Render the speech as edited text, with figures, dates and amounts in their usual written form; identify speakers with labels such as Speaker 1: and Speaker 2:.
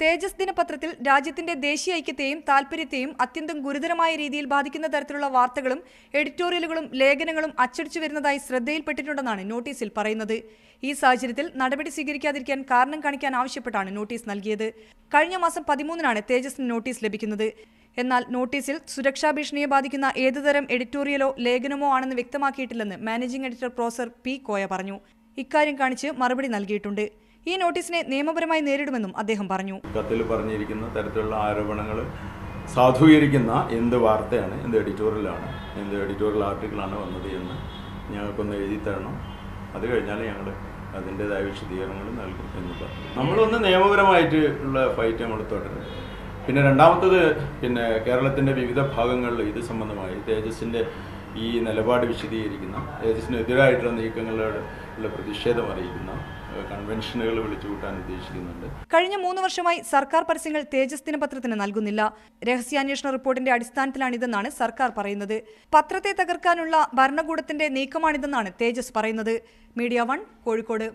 Speaker 1: തേജസ് ദിനപത്രത്തിൽ രാജ്യത്തിന്റെ ദേശീയ ഐക്യത്തെയും താൽപര്യത്തെയും അത്യന്തം ഗുരുതരമായ രീതിയിൽ ബാധിക്കുന്ന തരത്തിലുള്ള വാർത്തകളും എഡിറ്റോറിയലുകളും ലേഖനങ്ങളും അച്ചടിച്ചു വരുന്നതായി ശ്രദ്ധയിൽപ്പെട്ടിട്ടുണ്ടെന്നാണ് നോട്ടീസിൽ പറയുന്നത്. ഈ സാഹചര്യത്തിൽ നടപടി സ്വീകരിക്കാതിരിക്കാൻ കാരണം കാണിക്കാൻ ആവശ്യപ്പെട്ടാണ് നോട്ടീസ് നൽകിയത്. കഴിഞ്ഞ മാസം 13-നാണ് തേജസിന് നോട്ടീസ് ലഭിക്കുന്നത്. എന്നാൽ നോട്ടീസിൽ സുരക്ഷാ ഭീഷണിയെ ബാധിക്കുന്ന ഏതുതരം എഡിറ്റോറിയലോ ലേഖനമോ ആണെന്ന് വ്യക്തമാക്കിയിട്ടില്ലെന്ന് managing editor professor P. Koya പറഞ്ഞു. ഇക്കാര്യം കാണിച്ച് മറുപടി നൽകിയിട്ടുണ്ട്. ഈ നോട്ടീസിനെ നിയമപരമായി നേരിടുമെന്നും അദ്ദേഹം പറഞ്ഞു.
Speaker 2: കത്തിൽ പറഞ്ഞിരിക്കുന്ന തരത്തിലുള്ള ആരോപണങ്ങൾ സാധൂകരിക്കുന്ന എന്ത് വാർത്തയാണ്, എന്ത് എഡിറ്റോറിയലാണ്, എന്ത് എഡിറ്റോറിയൽ ആർട്ടിക്കിളാണ് വന്നത് എന്ന് ഞങ്ങൾക്കൊന്ന് എഴുതി തരണം. അത് കഴിഞ്ഞാൽ ഞങ്ങൾ അതിൻ്റെതായ വിശദീകരണങ്ങൾ നൽകും എന്ന് പറഞ്ഞു. നമ്മളൊന്ന് നിയമപരമായിട്ട് ഉള്ള ഫൈറ്റ് നമ്മൾ തുടരും. പിന്നെ രണ്ടാമത്തത് കേരളത്തിൻ്റെ വിവിധ ഭാഗങ്ങളിൽ ഇത് സംബന്ധമായി തേജസിൻ്റെ ഈ നിലപാട് വിശദീകരിക്കുന്ന, തേജസ്സിനെതിരായിട്ടുള്ള നീക്കങ്ങളോടുള്ള പ്രതിഷേധം അറിയിക്കുന്ന കൺവെൻഷനുകൾ വിളിച്ചുകൂട്ടാൻ ഉദ്ദേശിക്കുന്നുണ്ട്.
Speaker 1: കഴിഞ്ഞ 3 വർഷമായി സർക്കാർ പരസ്യങ്ങൾ തേജസ് ദിനപത്രത്തിന് നൽകുന്നില്ല. രഹസ്യാന്വേഷണ റിപ്പോർട്ടിന്റെ അടിസ്ഥാനത്തിലാണിതെന്നാണ് സർക്കാർ പറയുന്നത്. പത്രത്തെ തകർക്കാനുള്ള ഭരണകൂടത്തിന്റെ നീക്കമാണിതെന്നാണ് തേജസ് പറയുന്നത്. മീഡിയ 1 കോഴിക്കോട്.